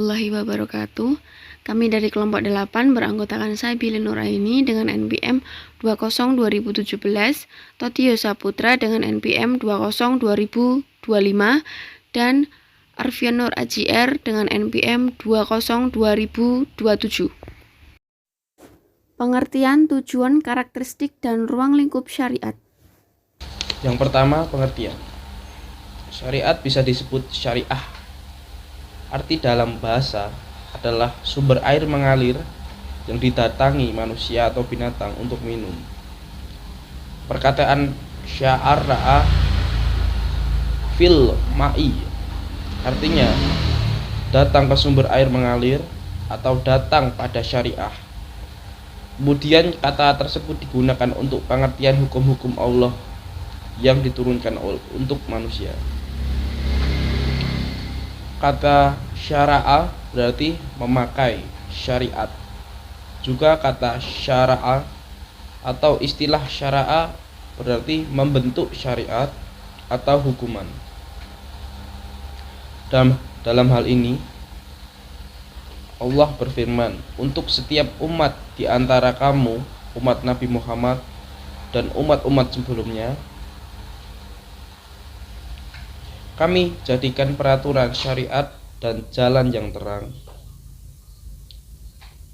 warahmatullahi wabarakatuh. Kami dari kelompok 8 beranggotakan saya Billy Nuraini dengan NPM 20-2017, Totio Saputra dengan NPM 20-2025, dan Arfian Nur AJR dengan NPM 20-2027. Pengertian, tujuan, karakteristik, dan ruang lingkup syariat. Yang pertama, pengertian. Syariat bisa disebut syariah. Arti dalam bahasa adalah sumber air mengalir yang didatangi manusia atau binatang untuk minum. Perkataan sya'ara'a fil ma'i artinya datang ke sumber air mengalir atau datang pada syariah. Kemudian kata tersebut digunakan untuk pengertian hukum-hukum Allah yang diturunkan untuk manusia. Kata syara'a berarti memakai syariat. Juga kata syara'a atau istilah syara'a berarti membentuk syariat atau hukuman. Dalam hal ini Allah berfirman, untuk setiap umat di antara kamu, umat Nabi Muhammad dan umat-umat sebelumnya, kami jadikan peraturan syariat dan jalan yang terang.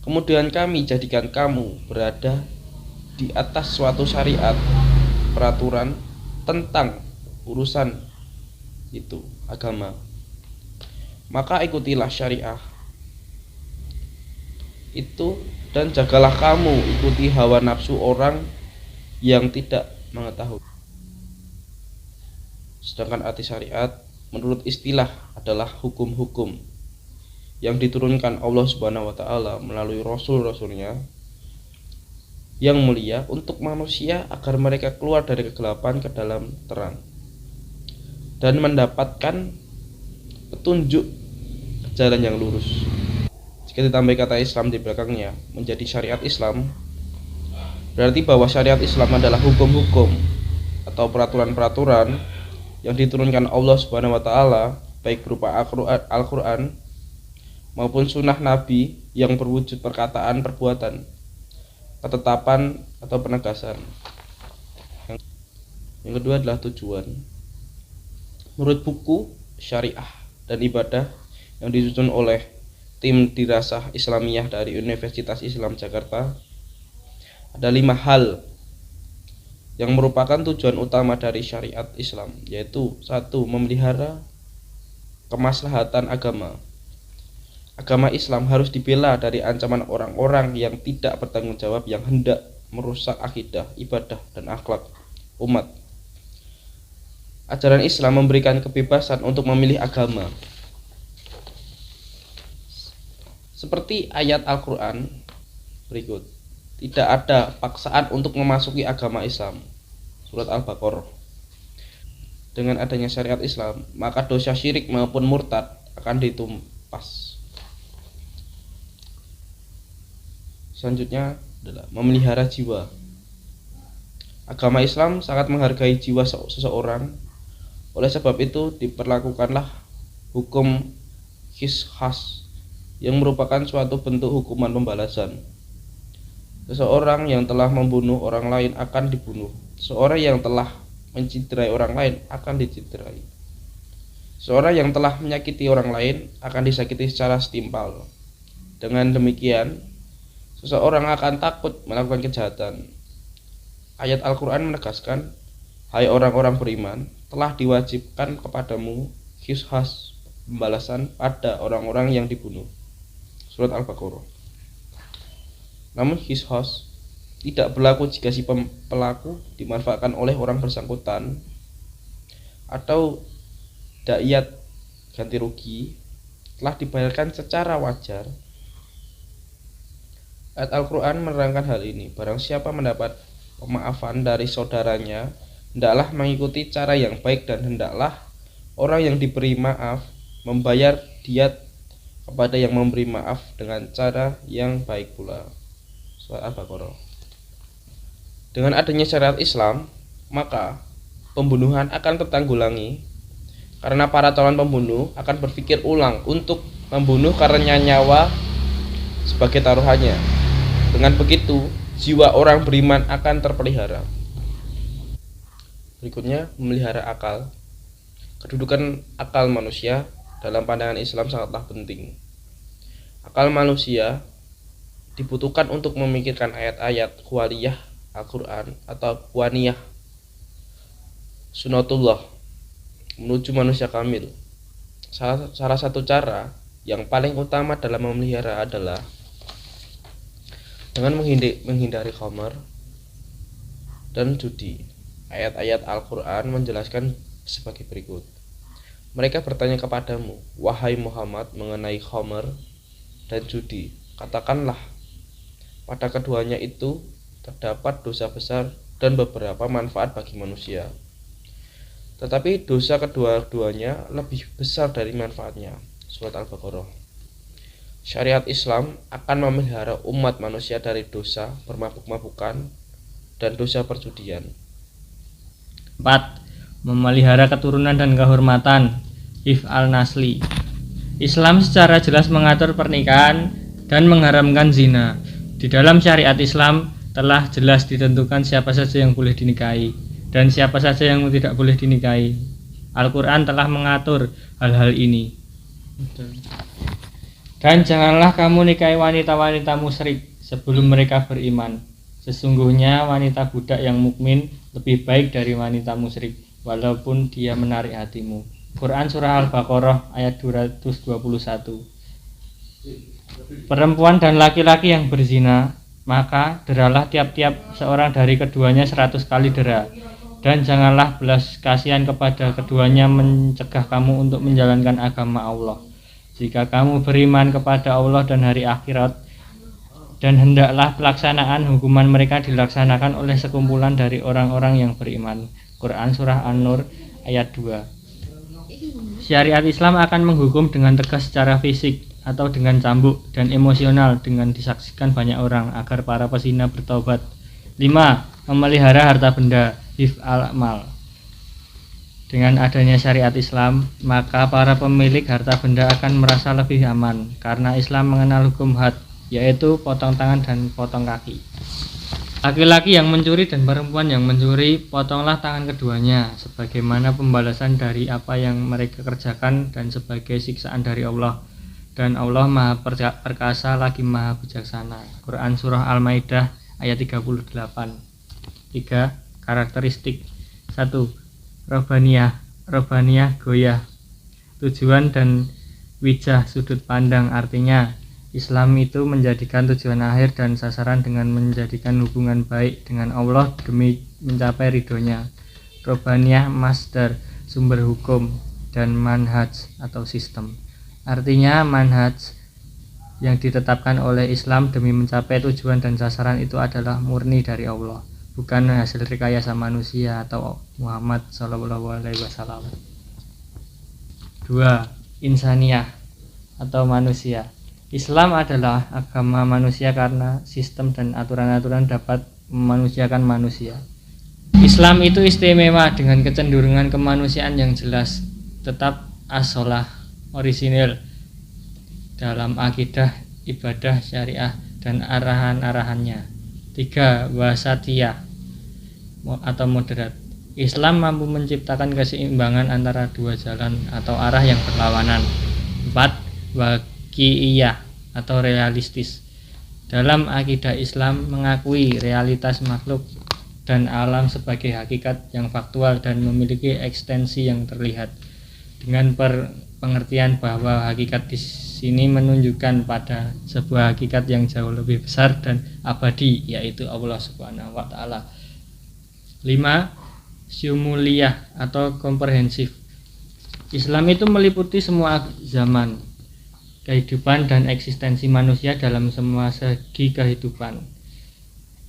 Kemudian kami jadikan kamu berada di atas suatu syariat, peraturan tentang urusan itu, agama. Maka ikutilah syariah itu dan jagalah kamu ikuti hawa nafsu orang yang tidak mengetahui. Sedangkan arti syariat menurut istilah adalah hukum-hukum yang diturunkan Allah Subhanahu wa taala melalui rasul-rasulnya yang mulia untuk manusia agar mereka keluar dari kegelapan ke dalam terang dan mendapatkan petunjuk jalan yang lurus. Jika ditambah kata Islam di belakangnya menjadi syariat Islam, berarti bahwa syariat Islam adalah hukum-hukum atau peraturan-peraturan yang diturunkan Allah Subhanahu wa taala baik berupa Al-Qur'an maupun sunnah Nabi yang berwujud perkataan, perbuatan, ketetapan atau penegasan. Yang kedua adalah tujuan. Menurut buku Syariah dan Ibadah yang disusun oleh tim dirasah Islamiyah dari Universitas Islam Jakarta, ada 5 hal yang merupakan tujuan utama dari syariat Islam, yaitu 1. Memelihara kemaslahatan agama. Agama Islam harus dibela dari ancaman orang-orang yang tidak bertanggung jawab yang hendak merusak akidah, ibadah, dan akhlak umat. Ajaran Islam memberikan kebebasan untuk memilih agama. Seperti ayat Al-Quran berikut, tidak ada paksaan untuk memasuki agama Islam. Surat Al-Baqarah. Dengan adanya syariat Islam, maka dosa syirik maupun murtad akan ditumpas. Selanjutnya adalah memelihara jiwa. Agama Islam sangat menghargai jiwa seseorang. Oleh sebab itu diperlakukanlah hukum qisas yang merupakan suatu bentuk hukuman pembalasan. Seseorang yang telah membunuh orang lain akan dibunuh. Seorang yang telah menciderai orang lain akan diciderai. Seorang yang telah menyakiti orang lain akan disakiti secara setimpal. Dengan demikian, seseorang akan takut melakukan kejahatan. Ayat Al-Quran menegaskan, hai orang-orang beriman, telah diwajibkan kepadamu qisas, pembalasan pada orang-orang yang dibunuh. Surat Al-Baqarah. Namun qisas tidak berlaku jika si pelaku dimanfaatkan oleh orang bersangkutan atau da'iyat ganti rugi telah dibayarkan secara wajar. Ayat Al-Quran menerangkan hal ini. Barang siapa mendapat pemaafan dari saudaranya, hendaklah mengikuti cara yang baik dan hendaklah orang yang diberi maaf membayar diat kepada yang memberi maaf dengan cara yang baik pula. Surat Al-Baqarah. Dengan adanya syariat Islam, maka pembunuhan akan tertanggulangi karena para calon pembunuh akan berpikir ulang untuk membunuh karena nyawa sebagai taruhannya. Dengan begitu, jiwa orang beriman akan terpelihara. Berikutnya, memelihara akal. Kedudukan akal manusia dalam pandangan Islam sangatlah penting. Akal manusia dibutuhkan untuk memikirkan ayat-ayat kualiyah Al-Quran atau kuaniyah sunatullah menuju manusia kamil. Salah satu cara yang paling utama dalam memelihara adalah dengan menghindari khamar dan judi. Ayat-ayat Al-Quran menjelaskan sebagai berikut. Mereka bertanya kepadamu, wahai Muhammad, mengenai khamar dan judi. Katakanlah, pada keduanya itu terdapat dosa besar dan beberapa manfaat bagi manusia. Tetapi dosa kedua-duanya lebih besar dari manfaatnya. Surat Al-Baqarah. Syariat Islam akan memelihara umat manusia dari dosa bermabuk-mabukan dan dosa perjudian. 4. Memelihara keturunan dan kehormatan. Hifz al-Nasli. Islam secara jelas mengatur pernikahan dan mengharamkan zina. Di dalam syariat Islam telah jelas ditentukan siapa saja yang boleh dinikahi dan siapa saja yang tidak boleh dinikahi. Al-Quran telah mengatur hal-hal ini. Dan janganlah kamu nikahi wanita-wanita musyrik sebelum mereka beriman. Sesungguhnya wanita budak yang mukmin lebih baik dari wanita musyrik, walaupun dia menarik hatimu. Quran Surah Al-Baqarah ayat 221. Perempuan dan laki-laki yang berzina, maka deralah tiap-tiap seorang dari keduanya 100 kali dera. Dan janganlah belas kasihan kepada keduanya mencegah kamu untuk menjalankan agama Allah. Jika kamu beriman kepada Allah dan hari akhirat, dan hendaklah pelaksanaan hukuman mereka dilaksanakan oleh sekumpulan dari orang-orang yang beriman. Quran Surah An-Nur ayat 2. Syariat Islam akan menghukum dengan tegas secara fisik atau dengan cambuk dan emosional dengan disaksikan banyak orang agar para pezina bertaubat. 5. Memelihara harta benda. Hifz al-mal. Dengan adanya syariat Islam, maka para pemilik harta benda akan merasa lebih aman karena Islam mengenal hukum had, yaitu potong tangan dan potong kaki. Laki-laki yang mencuri dan perempuan yang mencuri, potonglah tangan keduanya sebagaimana pembalasan dari apa yang mereka kerjakan dan sebagai siksaan dari Allah. Dan Allah Maha Perkasa lagi Maha Bijaksana. Quran Surah Al-Maidah ayat 38. 3. Karakteristik. 1. Robaniyah goyah. Tujuan dan wijah sudut pandang, artinya Islam itu menjadikan tujuan akhir dan sasaran dengan menjadikan hubungan baik dengan Allah demi mencapai ridhonya. Robaniyah masdar, sumber hukum, dan manhaj atau sistem. Artinya manhaj yang ditetapkan oleh Islam demi mencapai tujuan dan sasaran itu adalah murni dari Allah, bukan hasil rekayasa manusia atau Muhammad SAW. 2. Insaniyah atau manusia. Islam adalah agama manusia karena sistem dan aturan-aturan dapat memanusiakan manusia. Islam itu istimewa dengan kecenderungan kemanusiaan yang jelas, tetap as-sholah, orisinil dalam akidah, ibadah, syariah, dan arahan-arahannya. 3. Wasatiyah atau moderat. Islam mampu menciptakan keseimbangan antara dua jalan atau arah yang berlawanan. 4. Waqi'iyah atau realistis. Dalam akidah Islam mengakui realitas makhluk dan alam sebagai hakikat yang faktual dan memiliki ekstensi yang terlihat, dengan pengertian bahwa hakikat di sini menunjukkan pada sebuah hakikat yang jauh lebih besar dan abadi, yaitu Allah Subhanahu wa taala. 5. Syumuliyah atau komprehensif. Islam itu meliputi semua zaman, kehidupan dan eksistensi manusia dalam semua segi kehidupan.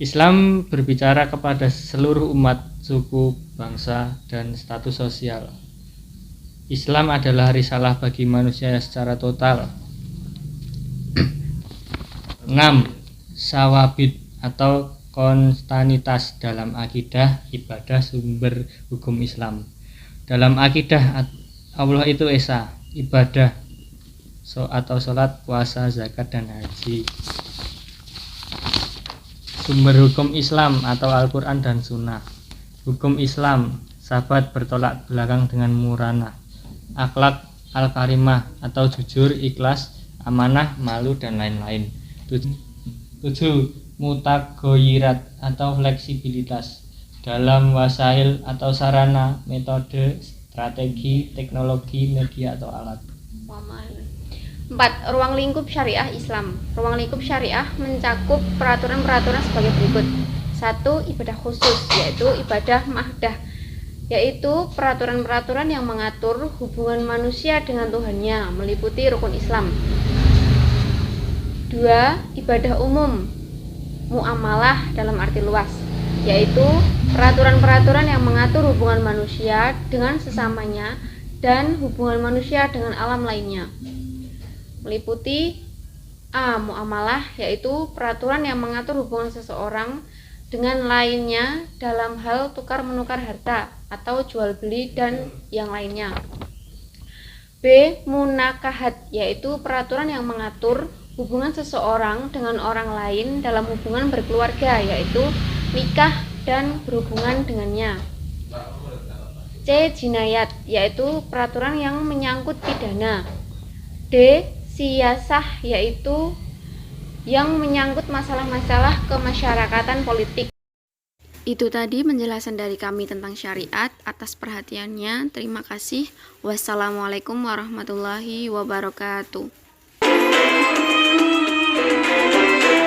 Islam berbicara kepada seluruh umat, suku, bangsa, dan status sosial. Islam adalah risalah bagi manusia secara total. 6. Sawabit atau konstanitas dalam akidah, ibadah, sumber hukum Islam. Dalam akidah Allah itu esa, ibadah atau sholat, puasa, zakat, dan haji. Sumber hukum Islam atau Al-Quran dan Sunnah. Hukum Islam, sahabat bertolak belakang dengan murana. Akhlak al-karimah atau jujur, ikhlas, amanah, malu, dan lain-lain. 7. Mutagoyirat atau fleksibilitas dalam wasail atau sarana, metode, strategi, teknologi, media, atau alat. 4. Ruang lingkup syariah Islam. Ruang lingkup syariah mencakup peraturan-peraturan sebagai berikut. 1. Ibadah khusus, yaitu ibadah mahdah, yaitu peraturan-peraturan yang mengatur hubungan manusia dengan Tuhannya, meliputi rukun Islam. 2. Ibadah umum, muamalah dalam arti luas, yaitu peraturan-peraturan yang mengatur hubungan manusia dengan sesamanya dan hubungan manusia dengan alam lainnya. Meliputi A. Muamalah, yaitu peraturan yang mengatur hubungan seseorang dengan lainnya dalam hal tukar-menukar harta atau jual beli dan yang lainnya. B. Munakahat, yaitu peraturan yang mengatur hubungan seseorang dengan orang lain dalam hubungan berkeluarga, yaitu nikah dan berhubungan dengannya. C. Jinayat, yaitu peraturan yang menyangkut pidana. D. Siyasah, yaitu yang menyangkut masalah-masalah kemasyarakatan politik. Itu tadi penjelasan dari kami tentang syariat. Atas perhatiannya, terima kasih. Wassalamualaikum warahmatullahi wabarakatuh.